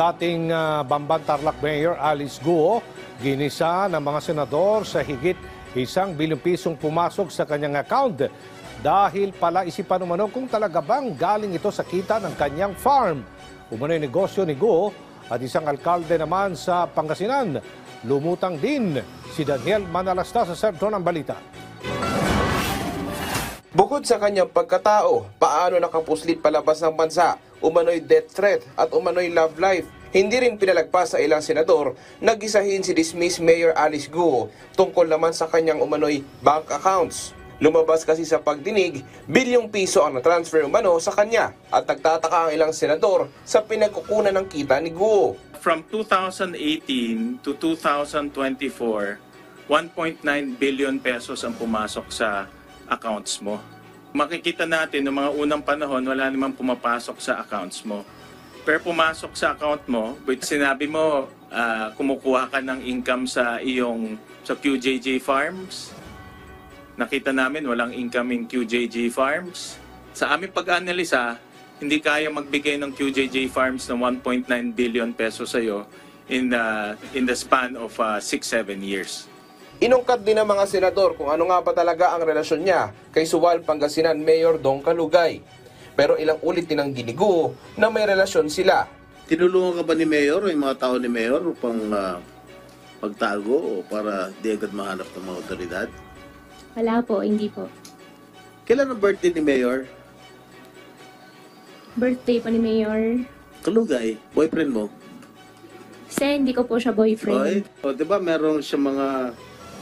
dating Bamban Tarlac Mayor Alice Guo, ginisa ng mga senador sa higit 1 bilyong pisong pumasok sa kanyang account dahil pala isipan umano kung talaga bang galing ito sa kita ng kanyang farm. Umano'y negosyo ni Guo at isang alkalde naman sa Pangasinan. Lumutang din si Daniel Manalasta sa sentro ng balita. Bukod sa kanyang pagkatao, paano nakapuslit palabas ng bansa, umano'y death threat at umano'y love life, hindi rin pinalagpas sa ilang senador na gisahin si dismissed Mayor Alice Guo tungkol naman sa kanyang umano'y bank accounts. Lumabas kasi sa pagdinig, bilyong piso ang na-transfer umano sa kanya at nagtataka ang ilang senador sa pinagkukunan ng kita ni Guo. From 2018 to 2024, 1.9 billion pesos ang pumasok sa accounts mo. Makikita natin noong mga unang panahon, wala namang pumapasok sa accounts mo. Pero pumasok sa account mo, which sinabi mo, kumukuha ka ng income sa QJJ Farms. Nakita namin walang income in QJJ Farms. Sa aming pag-analisa, hindi kaya magbigay ng QJJ Farms ng 1.9 billion pesos sa'yo in the span of 6-7 years. Inungkat din ng mga senador kung ano nga ba talaga ang relasyon niya kay Suwal, Pangasinan Mayor Dong Kalugay. Pero ilang ulit tinanggi ni Guo na may relasyon sila. Tinulungan ka ba ni Mayor o yung mga tao ni Mayor upang pagtago o para di agad mahanap ng mga otoridad? Wala po, hindi po. Kailan ang birthday ni Mayor? Birthday pa ni Mayor. Kalugay, boyfriend mo? Kasi hindi ko po siya boyfriend. O, di ba meron siya mga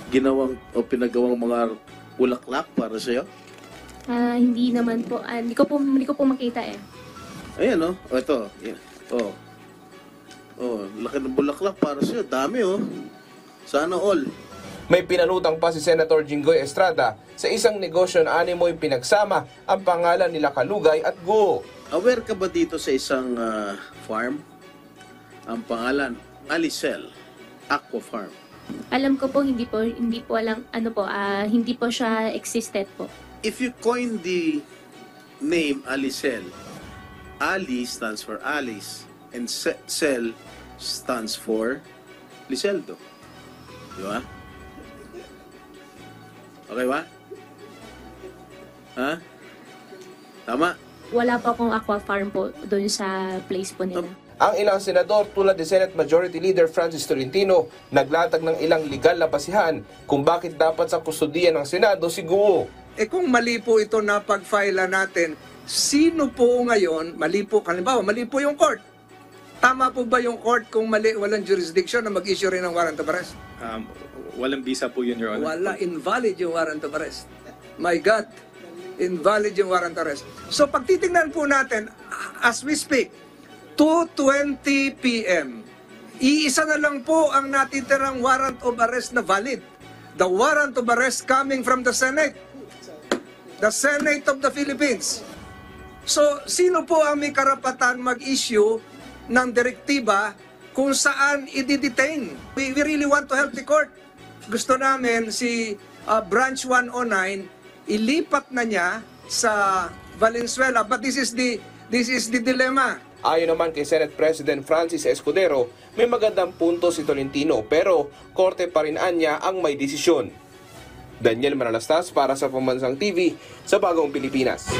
ginawang o pinagawang mga bulaklak para sa'yo? Hindi naman po. Hindi ko po makita eh. Ayan o, ito. Yeah. Laki ng bulaklak para sa'yo. Dami Sana all. May pinanutang pa si Senator Jinggoy Estrada sa isang negosyo na animo'y pinagsama ang pangalan nila Kalugay at Guo. Aware ka ba dito sa isang farm? Ang pangalan, Alicel Aqua Farm. Alam ko po, hindi po alam, hindi po siya existed po. If you coin the name Alicel, Ali stands for Alice and Cel stands for Liceldo. Di ba? Okay ba? Ha? Tama? Wala po akong aqua farm po doon sa place po nila. Ang ilang senador tulad ni Senate Majority Leader Francis Tolentino naglatag ng ilang legal na basihan kung bakit dapat sa kustudiya ng Senado si Guo. Kung mali po ito na pag-file natin, sino po ngayon, mali po yung court. Tama po ba yung court kung walang jurisdiction na mag-issue rin ng warrant of arrest? Walang visa po yun, Your Honor. Wala, invalid yung warrant of arrest. My God, invalid yung warrant of arrest. So pag titingnan po natin, as we speak, 2:20 p.m., iisa na lang po ang natitirang warrant of arrest na valid. The warrant of arrest coming from the Senate. The Senate of the Philippines. So, sino po ang may karapatan mag-issue ng direktiba kung saan i-detain? We really want to help the court. Gusto namin si Branch 109 ilipat na niya sa Valenzuela. But this is the dilemma. Ayon naman kay Senate President Francis Escudero, may magandang punto si Tolentino pero korte pa rin anya ang may desisyon. Daniel Manalastas para sa Pambansang TV sa Bagong Pilipinas.